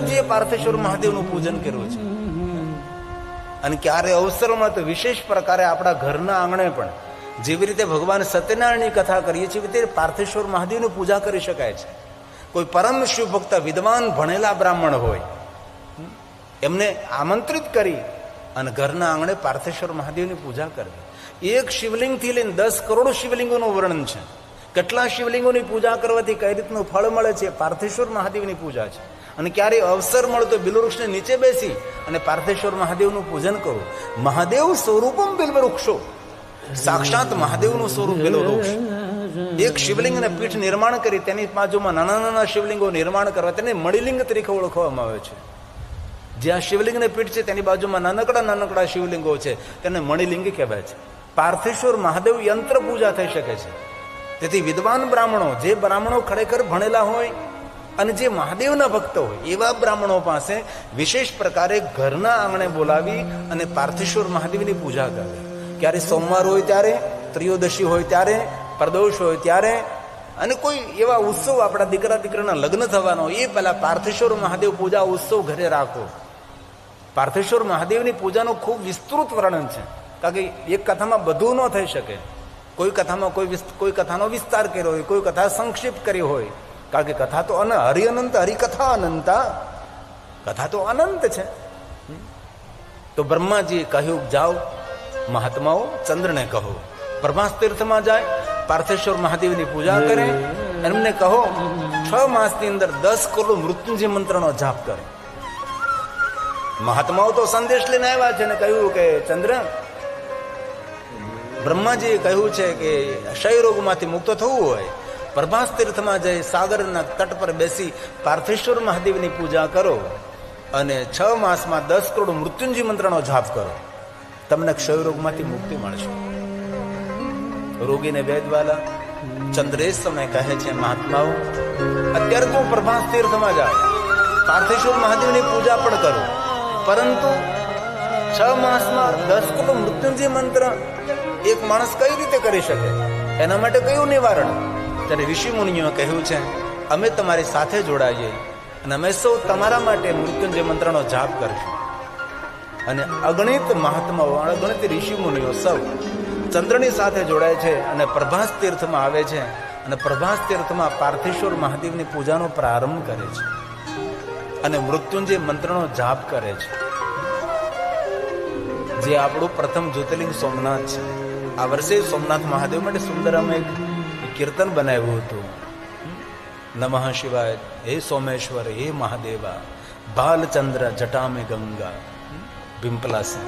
દરરોજ પાર્થેશ્વર મહાદેવનું પૂજન કર્યું છે. અને ક્યારે અવસર મળે તો વિશેષ પ્રકારે આપણા ઘરના આંગણે પણ જેવી રીતે ભગવાન સત્યનારાયણની કથા કરીએ છીએ તે પાર્થેશ્વર મહાદેવની પૂજા કરી શકાય છે. કોઈ પરમ શિવભક્ત વિદ્વાન ભણેલા બ્રાહ્મણ હોય એમને આમંત્રિત કરી અને ઘરના આંગણે પાર્થેશ્વર મહાદેવની પૂજા કરવી. એક શિવલિંગથી લઈને 10 કરોડ શિવલિંગોનું વર્ણન છે. કેટલા શિવલિંગોની પૂજા કરવાથી કઈ રીતનું ફળ મળે છે, પાર્થેશ્વર મહાદેવની પૂજા છે. અને ક્યારે અવસર મળે તો બિલવૃક્ષને નીચે બેસી અને પાર્થેશ્વર મહાદેવનું પૂજન કરો. મહાદેવ સ્વરૂપમ બિલ્વવૃક્ષો, સાક્ષાત મહાદેવનું સ્વરૂપ બિલ્વવૃક્ષ. એક શિવલિંગને પીઠ નિર્માણ કરી તેની બાજુમાં નાના નાના શિવલિંગો નિર્માણ કરવા તેને મણિલિંગ તરીકે ઓળખવામાં આવે છે. જ્યાં શિવલિંગને પીઠ છે તેની બાજુમાં નાનકડા નાનકડા શિવલિંગો છે તેને મણિલિંગ કહેવાય છે. પાર્થેશ્વર મહાદેવ યંત્ર પૂજા થઈ શકે છે. તેથી વિદ્વાન બ્રાહ્મણો, જે બ્રાહ્મણો ખરેખર ભણેલા હોય અને જે મહાદેવના ભક્ત હોય એવા બ્રાહ્મણો પાસે વિશેષ પ્રકારે ઘરના આંગણે બોલાવી અને પાર્થેશ્વર મહાદેવની પૂજા કરે. ક્યારે સોમવાર હોય ત્યારે, ત્રયોદશી હોય ત્યારે, પ્રદોષ હોય ત્યારે, અને કોઈ એવા ઉત્સવ આપણા દીકરા દીકરાના લગ્ન થવાનો એ પહેલા પાર્થેશ્વર મહાદેવ પૂજા ઉત્સવ ઘરે રાખો. પાર્થેશ્વર મહાદેવની પૂજાનું ખૂબ વિસ્તૃત વર્ણન છે. કારણ કે એક કથામાં બધું ન થઈ શકે. કોઈ કથામાં કોઈ કથાનો વિસ્તાર કર્યો હોય, કોઈ કથા સંક્ષિપ્ત કરી હોય. કારણ કે કથા તો હરિ અનંત, હરિકથા અનંતા, કથા તો અનંત છે. તો બ્રહ્માજીએ કહ્યું જાઓ મહાત્માઓ ચંદ્રને કહો પ્રભાસ તીર્થમાં જાય, પાર્થેશ્વર મહાદેવની પૂજા કરે. એમને કહો 6 માસની અંદર 10 કરોડ મૃત્યુંજય મંત્રનો જાપ કરે. મહાત્માઓ તો સંદેશ લઈને આવ્યા છે અને કહ્યું કે ચંદ્ર, બ્રહ્માજીએ કહ્યું છે કે ક્ષય રોગમાંથી મુક્ત થવું હોય પ્રભાસ તીર્થમાં જઈ સાગરના તટ પર બેસી પાર્થેશ્વર મહાદેવની પૂજા કરો અને 6 માસમાં 10 કરોડ મૃત્યુંજય મંત્રનો જાપ કરો, તમને ક્ષય રોગમાંથી મુક્તિ મળશે. રોગીને વેદવાલા ચંદ્રેશ સમય કહે છે મહાત્માઓ અત્યારે તો પ્રભાસ તીર્થમાં જાય, પાર્થેશ્વર મહાદેવની પૂજા પણ કરો, પરંતુ 6 માસમાં 10 કરોડ મૃત્યુંજય મંત્ર એક માણસ કઈ રીતે કરી શકે, એના માટે કયું નિવારણ? ત્યારે ઋષિ મુનિઓએ કહ્યું છે અમે તમારી સાથે જોડાઈએ અને અમે સૌ તમારા માટે મૃત્યુંજય મંત્રનો જાપ કરશું. અને અગણિત મહાત્માઓ, અગણિત ઋષિ મુનિઓ સૌ ચંદ્રની સાથે જોડાય છે અને પ્રભાસ તીર્થમાં આવે છે અને પ્રભાસ તીર્થમાં પાર્થેશ્વર મહાદેવની પૂજાનો પ્રારંભ કરે છે અને મૃત્યુંજય મંત્રનો જાપ કરે છે. જે આપણું પ્રથમ જ્યોતિર્લિંગ સોમનાથ છે. આ વર્ષે સોમનાથ મહાદેવ માટે સુંદર અમે એક કીર્તન બનાવ્યું હતું. નમઃ શિવાય, હે સોમેશ્વર, હે મહાદેવા, ભાલચંદ્ર જટામે ગંગા, પિંપલાસન.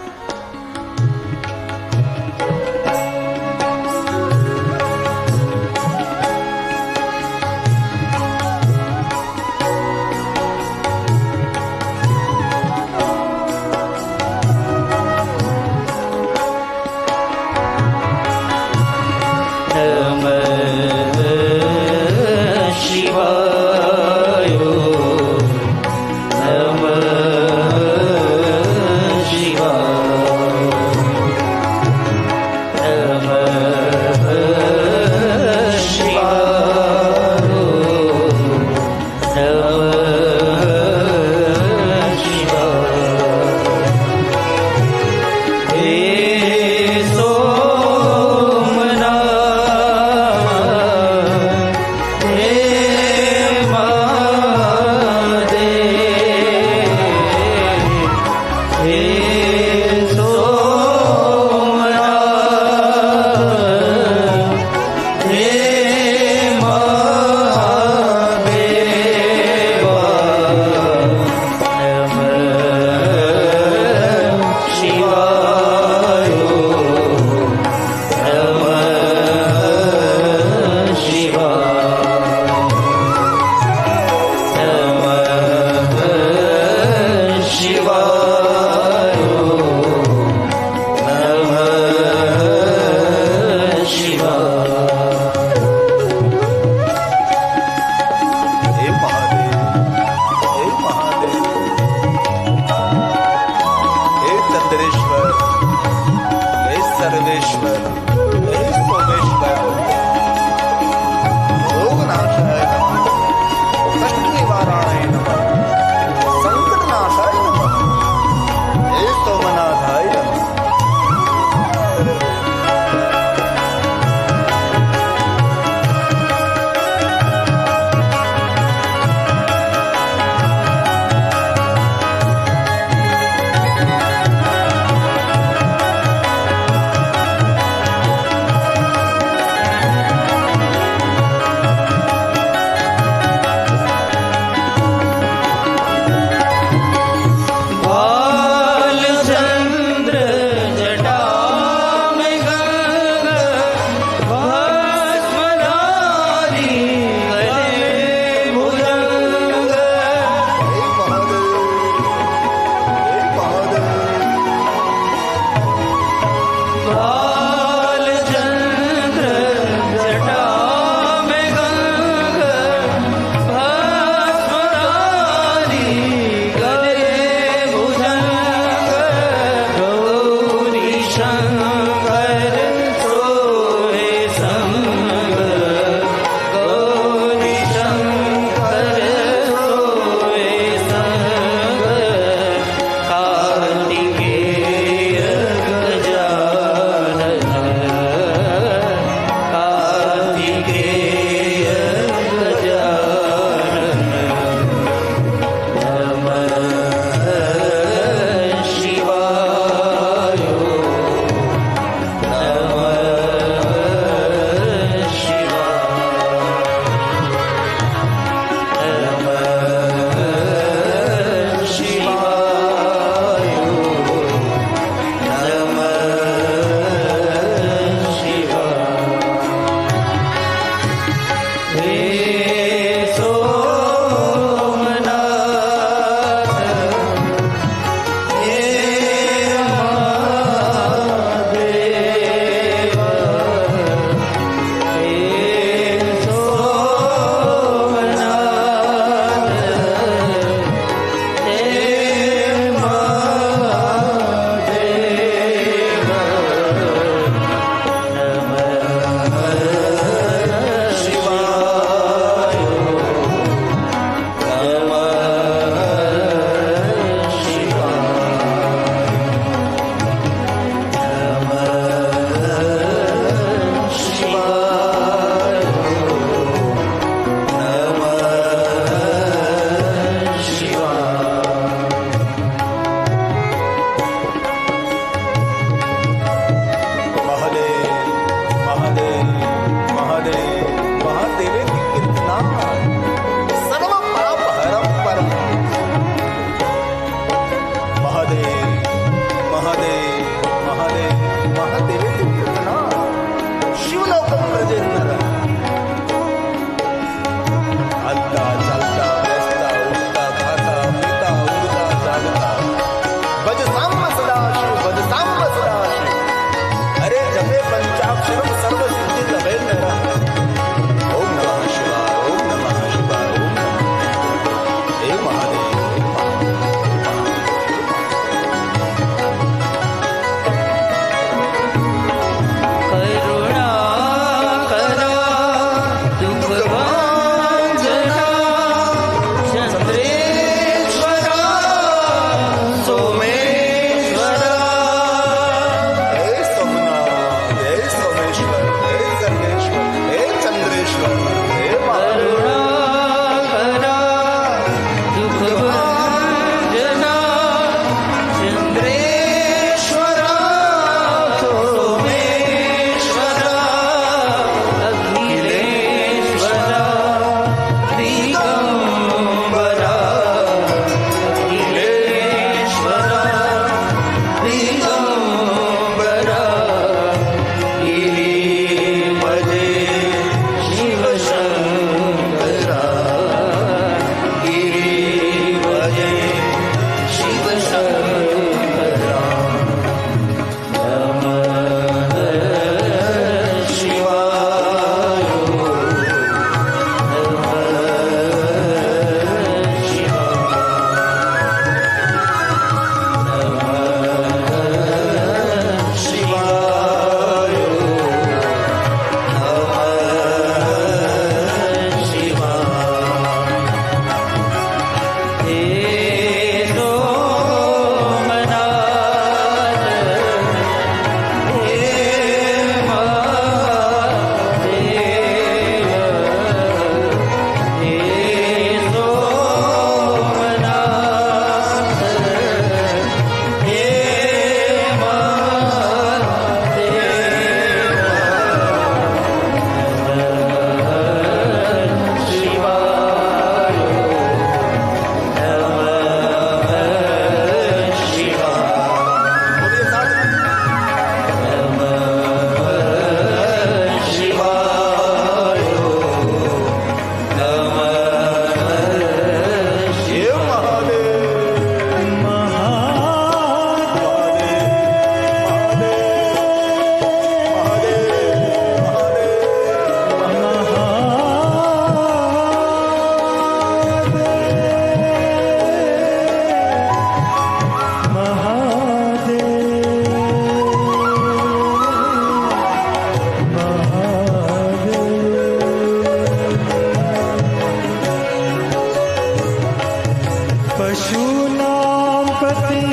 पशूनां पति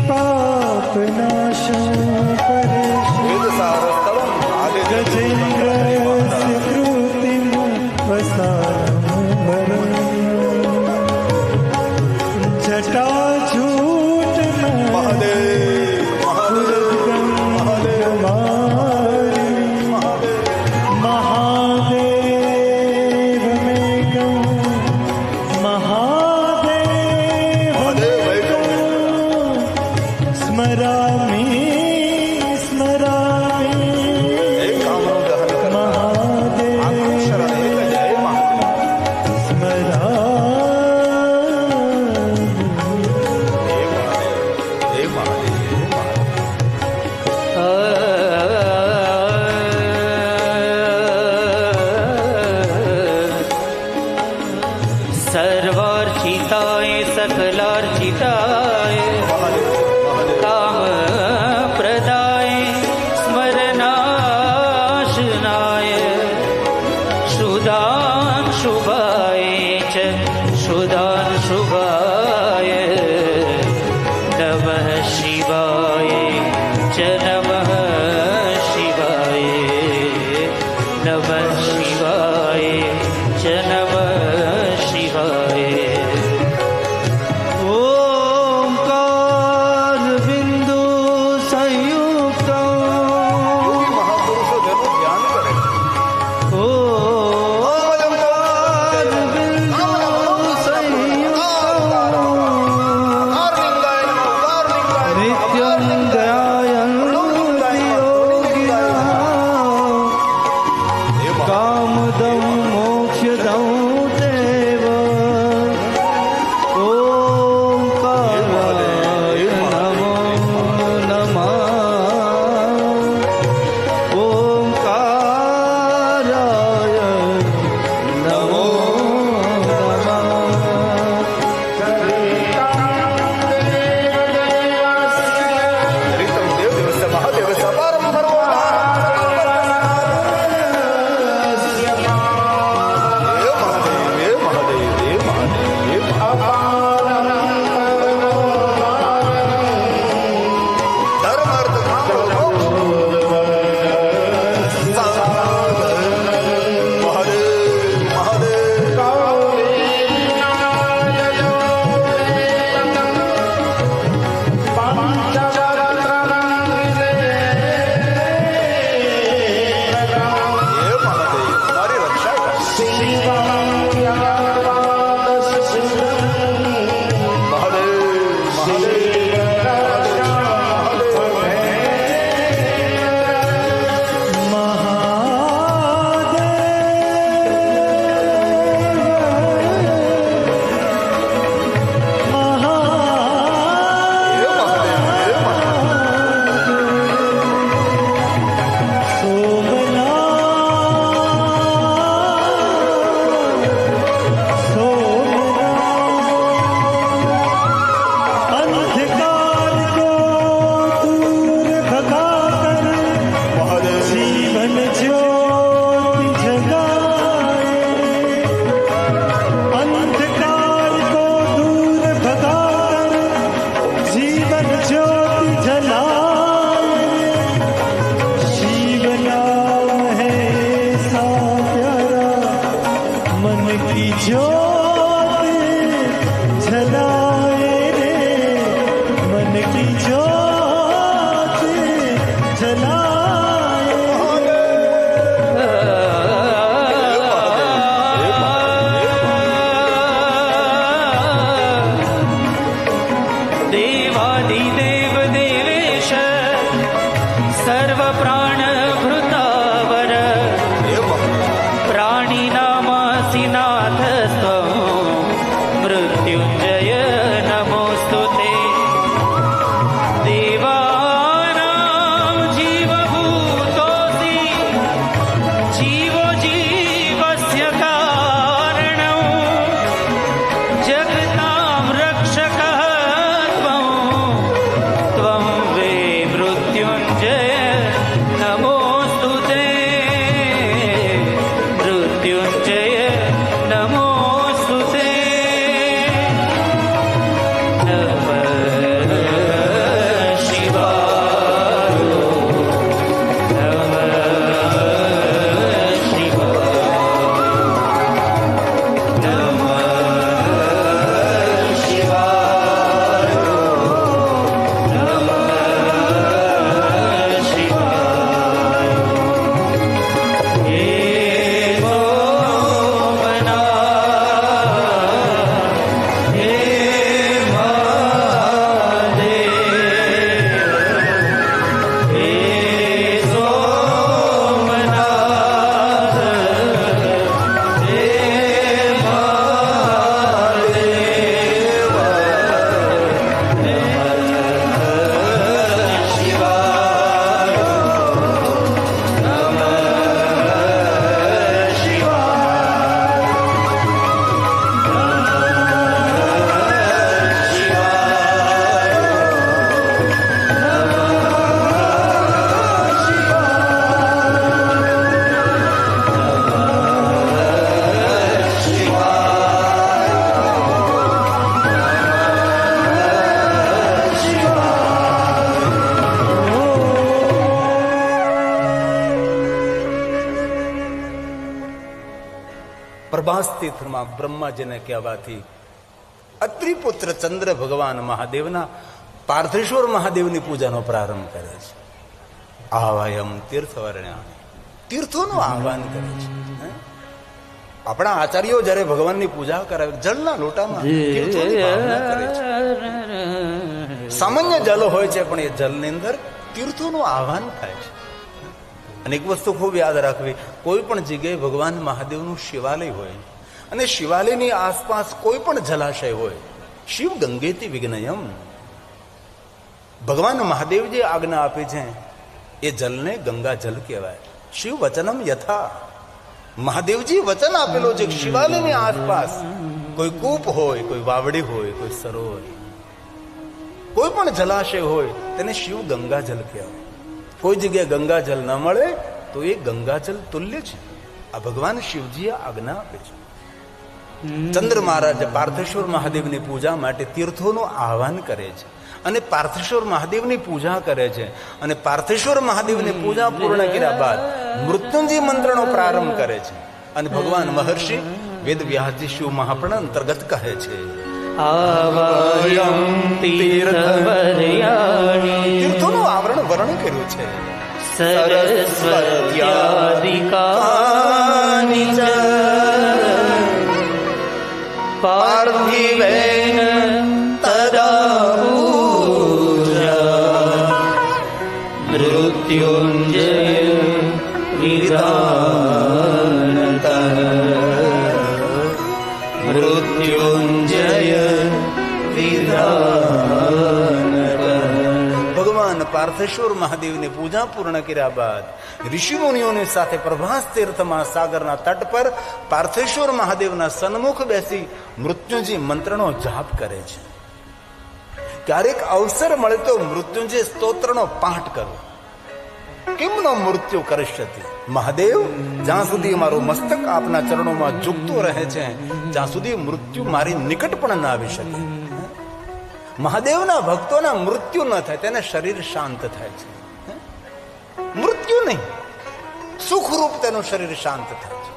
पापनाशं वेदसारस्तवं गजेन्द्रस्य कृतिं वसानं जटाजूट सर्वार्चिताय सकलार्चिताय कामप्रदाय स्मरनाशनाय शुभाय च शुभाय नमः शिवाय च नमः शिवाय नमः शिवाय च नमः शिवाय ओंकार बिंदु संयुक्त મહાપુરુષો તેનું ધ્યાન કરે. ओंकार बिंदु संयुक्त नित्यं ध्यायन्ति योगिनः कामदं मोक्षदं देव ओंकाराय नमो नमः ओंकाराय नमो હરિતમ દેવ દેવસ્ય મહાદેવસ્ય અપારમ દેવ મહાદેવ દેવ મહાદેવ ધર્માર્થ કામ મહાદેવ મહાદેવ દેવ મહાદેવ મારી રક્ષા કર. મહાદેવ अंधकार को दूर भगाकर जीवन ज्योति जगाए अंधकार को दूर भगाकर जीवन ज्योति जलाए शिव नाम है ऐसा प्यारा मन की ज्योति जलाए रे मन की ज्योति जलाए देवादिदेव देवेश सर्वप्राणभृतावर प्राणिनामासि नाथस्त्वं मृत्युञ्जय नमोऽस्तु ते देवानां जीवभूतोऽसि जीवो जीवस्य कारणं जगतां रक्षकः त्वं त्वं वे मृत्युञ्जय પ્રભાસ તીર્થમાં બ્રહ્માજીને કહેવાથી અત્રિપુત્ર ચંદ્ર ભગવાન મહાદેવના પાર્થેશ્વર મહાદેવની પૂજાનો પ્રારંભ કરે છે. આવાયમ તીર્થવર્ણ્યાની, તીર્થોનું આહ્વાન કરે છે. આપણા આચાર્યો જયારે ભગવાનની પૂજા કરે જળના લોટામાં તીર્થોની ભાવના કરે છે. સામાન્ય જલ હોય છે પણ એ જલની અંદર તીર્થોનું આહ્વાન થાય છે. અને એક વસ્તુ ખૂબ યાદ રાખવી, કોઈ પણ જગ્યાએ ભગવાન મહાદેવનું શિવાલય હોય અને શિવાલયની આસપાસ કોઈ પણ જલાશય હોય, શિવ ગંગેતિ વિઘ્નયમ, ભગવાન મહાદેવજી આજ્ઞા આપી છે એ જલને ગંગા જલ કહેવાય. શિવ વચનમ યથા, મહાદેવજી વચન આપેલું છે શિવાલયની આસપાસ કોઈ કૂપ હોય, કોઈ વાવડી હોય, કોઈ સરોવર, કોઈ પણ જલાશય હોય તેને શિવ ગંગાજલ કહેવાય. કોઈ જગ્યાએ ગંગાજલ ન મળે તો એ ગંગાજલ તુલ્ય છે. આ ભગવાન શિવજીએ આજ્ઞા આપે છે. ચંદ્ર મહારાજ પાર્થેશ્વર મહાદેવની પૂજા માટે તીર્થોનું આહ્વાન કરે છે અને પાર્થેશ્વર મહાદેવની પૂજા કરે છે. અને પાર્થેશ્વર મહાદેવની પૂજા પૂર્ણ કર્યા બાદ મૃત્યુંજય મંત્રનો પ્રારંભ કરે છે. અને ભગવાન મહર્ષિ વેદ વ્યાસજી શિવ મહાપુરાણ અંતર્ગત કહે છે, આવાયમ તીર્થવર્યાણિ, તીર્થોનું આવરણ વર્ણન કર્યું છે. સરસ્વત્યાદિકાનિ ચ પાર્થિવેન તદા પૂજા મૃત્યુંજય વિધાનતઃ મૃત્યુંજય ભગવાન પાર્થેશ્વર મહાદેવની પૂજા પૂર્ણ કર્યા બાદ ઋષિમુનિઓની સાથે પ્રભાસ તીર્થમાં સાગરના તટ પર પાર્થેશ્વર મહાદેવના સન્મુખ બેસી મૃત્યુંજય મંત્રનો જાપ કરે છે. ક્યારેક અવસર મળે તો મૃત્યુંજય સ્તોત્રનો પાઠ કરવો. કેમનો મૃત્યુ કરીષ્યતિ, મહાદેવ જ્યાં સુધી મારું મસ્તક આપના ચરણોમાં ઝૂકતું રહે છે ત્યાં સુધી મૃત્યુ મારી નિકટ પણ ના આવી શકે. મહાદેવના ભક્તોના મૃત્યુ ન થાય, તેને શરીર શાંત થાય છે. મૃત્યુ નહીં, સુખરૂપ તેનું શરીર શાંત થાય છે.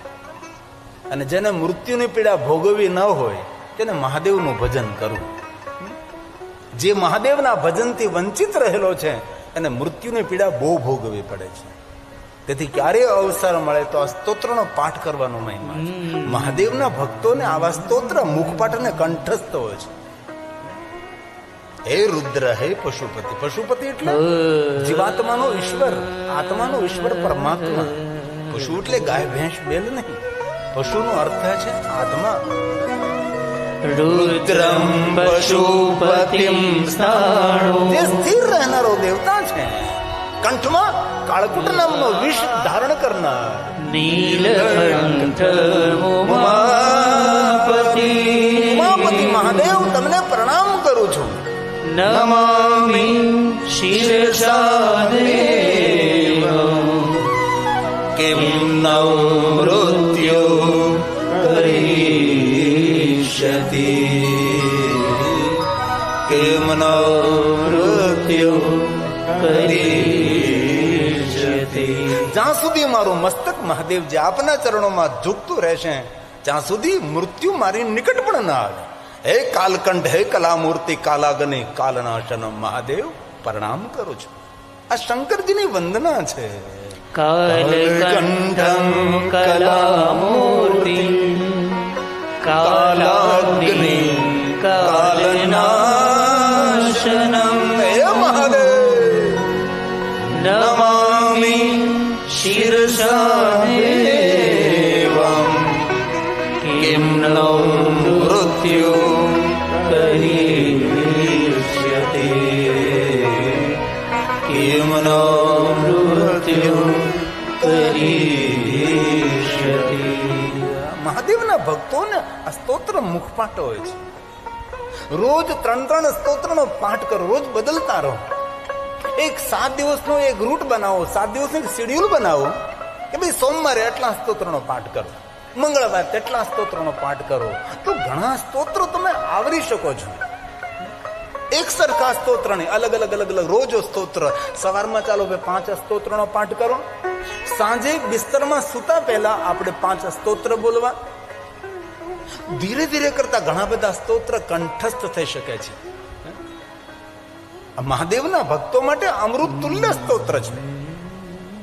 અને જેને મૃત્યુની પીડા ભોગવવી ન હોય તેને મહાદેવનું ભજન કરવું. જે મહાદેવના ભજનથી વંચિત રહેલો છે એને મૃત્યુની પીડા બહુ ભોગવવી પડે છે. તેથી ક્યારેય અવસર મળે તો આ સ્તોત્રનો પાઠ કરવાનો મહિમા છે. મહાદેવના ભક્તોને આવા સ્તોત્ર મુખપાઠ અને કંઠસ્થ હોય છે. હે રુદ્ર, હે પશુપતિ. પશુપતિ એટલે જીવાત્માનો ઈશ્વર, આત્માનો ઈશ્વર પરમાત્મા. પશુ એટલે ગાય ભેંસ બેલ નહીં, પશુનો અર્થ છે આત્મા. રુદ્રમ પશુપતિમ સ્થાણો, જે સ્થિર રહેનારો દેવતા છે, કંઠમાં કાળકુટ નામનો વિષ ધારણ કરનાર. નીલકંઠ ઉમાપતિ, ઉમાપતિ મહાદેવ તમને પ્રણામ કરું છું. નમામિ શિરસા દેવં, કેમ નવ મૃત્યુ કરીષ્યતિ, કેમ નવ મૃત્યુ કરીષ્યતિ. જ્યાં સુધી મારું મસ્તક મહાદેવજી આપના ચરણોમાં ઝૂકતું રહેશે ત્યાં સુધી મૃત્યુ મારી નિકટ પણ ના આવે. હે કાલકંઠ, હે કલામૂર્તિ, કાલાગ્નિ કાલનાશન મહાદેવ પ્રણામ કરું છું. આ શંકરજીની વંદના છે. કાલકંઠં કલામૂર્તિ કાલાગ્નિ કાલનાશનમ, હે મહાદેવ નમામિ શિરસા દેવં, કિમ નો મૃત્યુ કરીષ્યતિ, કિમ નો મૃત્યુ કરીષ્યતિ. મહાદેવના ભક્તોને આ સ્તોત્ર મુખપાઠ હોય છે. રોજ 3 સ્તોત્રનો પાઠ કરો, રોજ બદલતા રહો. એક 7 દિવસનો એક રૂટ બનાવો, 7 દિવસનું એક શેડ્યુલ બનાવો કે ભાઈ સોમવારે એટલા સ્તોત્રનો પાઠ કરો, મંગળવારે તેટલા સ્તોત્રનો પાઠ કરો. તો ઘણા સ્તોત્રો તમે આવરી શકો છો. એક સરખા સ્તોત્ર નહીં, અલગ અલગ રોજ સ્તોત્ર. સવારમાં ચાલો ભાઈ 5 સ્તોત્રનો પાઠ કરો, સાંજે બિસ્તરમાં સૂતા પહેલા આપણે 5 સ્તોત્ર બોલવા, ધીરે ધીરે કરતા ઘણા બધા સ્તોત્ર કંઠસ્થ થઈ શકે છે. આ મહાદેવના ભક્તો માટે અમૃત તુલ્ય સ્તોત્ર છે.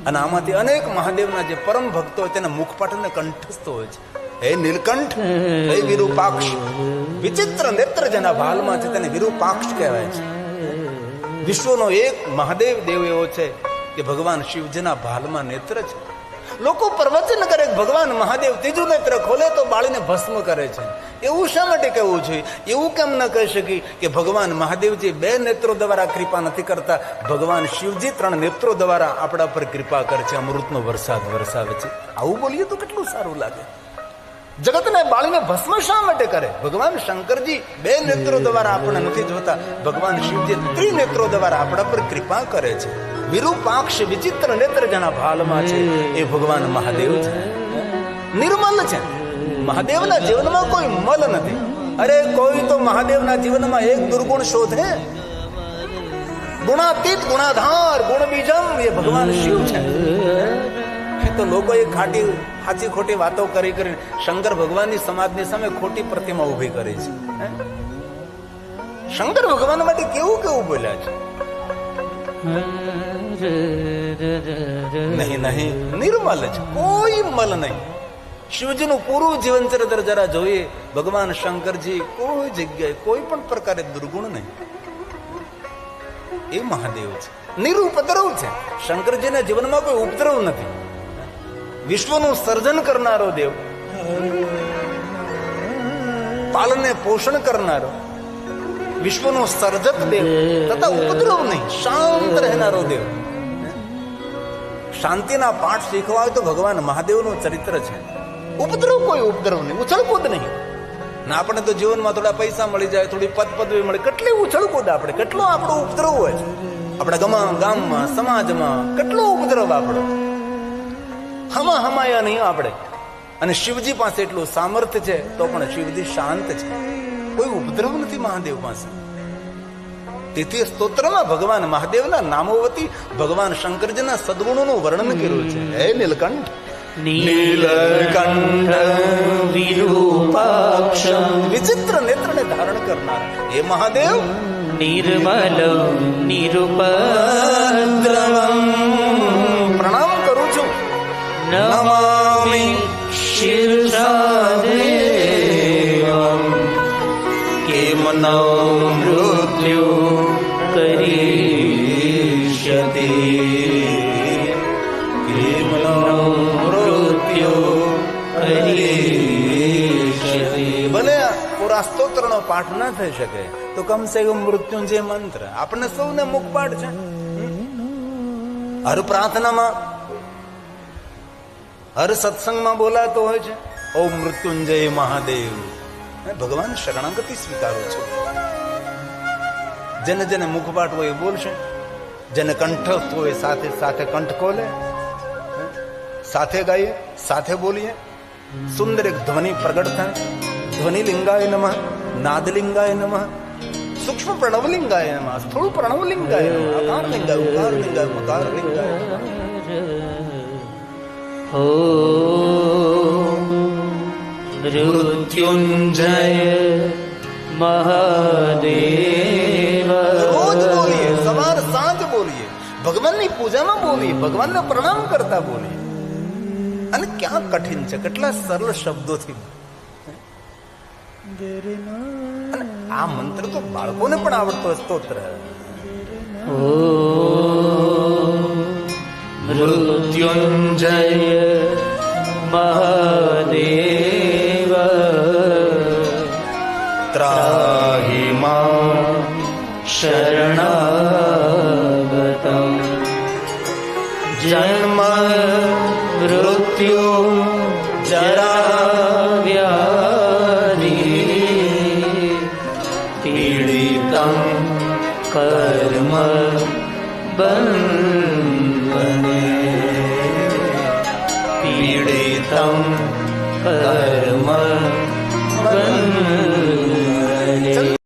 અને આમાંથી અનેક મહાદેવના જે પરમ ભક્તો હોય તેના મુખપાઠને કંઠસ્થ હોય છે. હે નીલકંઠ, હે વિરૂપાક્ષ, વિચિત્ર નેત્ર જેના ભાલમાં છે તેને વિરૂપાક્ષ કહેવાય છે. વિશ્વનો એક મહાદેવ દેવ એવો છે કે ભગવાન શિવજીના ભાલમાં નેત્ર છે. લોકો પ્રવચન કરે ભગવાન મહાદેવ ત્રીજું નેત્ર ખોલે તો બાળીને ભસ્મ કરે છે. એવું શા માટે કહેવું જોઈએ? એવું કેમ ન કહી શકી કે ભગવાન મહાદેવજી 2 નેત્રો દ્વારા કૃપા નથી કરતા, ભગવાન શિવજી 3 નેત્રો દ્વારા આપણા પર કૃપા કરે છે, અમૃતનો વરસાદ વરસાવે છે. આવું બોલીએ તો કેટલું સારું લાગે. જગતને બાળીને ભસ્મ શા માટે કરે? ભગવાન શંકરજી 2 નેત્રો દ્વારા આપણે નથી જોતા, ભગવાન શિવજી 3 નેત્રો દ્વારા આપણા પર કૃપા કરે છે. વિરૂપાક્ષ વિચિત્ર નેત્ર જેના ભાલમાં છે એ ભગવાન મહાદેવ છે. નિર્મલ છે. મહાદેવના જીવનમાં કોઈ મલ નથી. અરે કોઈ તો મહાદેવના જીવનમાં એક દુર્ગુણ શોધે. ગુણાતીત ગુણાધાર ગુણ બીજમ એ ભગવાન શિવ છે. તો લોકો એ સાચી ખોટી વાતો કરી કરીને શંકર ભગવાનની સમાજની સામે ખોટી પ્રતિમા ઉભી કરી છે. શંકર ભગવાન માટે કેવું કેવું બોલ્યા છે. નહીં નહીં, નિર્મલ છે, કોઈ મલ નહીં. શિવજીનું પૂરું જીવન ચરિત્ર જરા જોઈએ. ભગવાન શંકરજી કોઈ જગ્યાએ કોઈ પણ પ્રકારે દુર્ગુણ નહીં. એ મહાદેવ છે. નિરુપદ્રવ છે. શંકરજીના જીવનમાં કોઈ ઉપદ્રવ નથી. વિશ્વનું સર્જન કરનારો દેવ, પાલને પોષણ કરનારો, વિશ્વનો સર્જક દેવ તથા ઉપદ્રવ નહીં, શાંત રહેનારો દેવ. શાંતિના પાઠ શીખવા હોય તો ભગવાન મહાદેવનું ચરિત્ર છે. ઉપદ્રવ કોઈ ઉપદ્રવ નહીં, ઉછળકૂદ નહીં. ના આપણે તો જીવનમાં થોડા પૈસા મળી જાય, થોડી પદ પદવી મળે, કેટલી ઉછળકૂદ આપણે, કેટલો આપણો ઉપદ્રવ હોય છે. આપણા ગામમાં સમાજમાં કેટલો ઉપદ્રવ આપણો. હમાયા નહીં આપણે. અને શિવજી પાસે એટલું સામર્થ્ય છે તો પણ શિવજી શાંત છે, કોઈ ઉપદ્રવ નથી મહાદેવ પાસે. તેથી સ્તોત્રમાં ભગવાન મહાદેવના નામો વતી ભગવાન શંકરજીના સદગુણોનું વર્ણન કર્યું છે. હે નીલકંઠ, નીલકંઠ વિરૂપાક્ષ વિચિત્ર નેત્રને ધારણ કરનાર હે મહાદેવ, નિર્મલ નિરુપદ્રવં પ્રણામ કરું છું. નમામિ શિરસા દેવં કેમ ન મૃત્યુ કરીષ્યતિ, કેમ ન મૃત્યુ કરીષ્યતિ. ભલે પૂરા સ્તોત્રનો પાઠ ન થઈ શકે તો કમસે કમ મૃત્યુંજય મંત્ર આપણને સૌને મુખપાઠ છે. હર પ્રાર્થનામાં, હર સત્સંગમાં બોલાતો હોય છે ઓમ મૃત્યુંજય મહાદેવ. ભગવાન શરણાગતિ સ્વીકારું છું. જેને જેને મુખપાઠ હોય એ બોલશે, જેને કંઠસ્થ હોય સાથે સાથે કંઠ ખોલે, સાથે ગાઈએ, સાથે બોલીએ. સુંદર એક ધ્વનિ પ્રગટ થાય. ધ્વનિ લિંગાય નમઃ, નાદલિંગાય નમઃ, સૂક્ષ્મ પ્રણવલિંગાય નમઃ, સ્થૂળ પ્રણવલિંગાય નમઃ, આકાર લિંગાય, ઉકાર લિંગાય, મકાર લિંગાય. મૃત્યુંજય મહાદેવ. રોજ બોલીએ, સવાર સાંજ બોલીએ, ભગવાનની પૂજામાં બોલીએ, ભગવાનને પ્રણામ કરતા બોલીએ. અને ક્યાં કઠિન છે, કેટલા સરળ શબ્દોથી. અને આ મંત્ર તો બાળકોને પણ આવડતો સ્તોત્ર. મૃત્યુંજય મહાદેવ ત્રાહિ માં શરણાગતં જન્મ મૃત્યુ જરા વ્યાધિ પીડિતં કર્મ બંધને, પીડિતં કર્મ બંધને.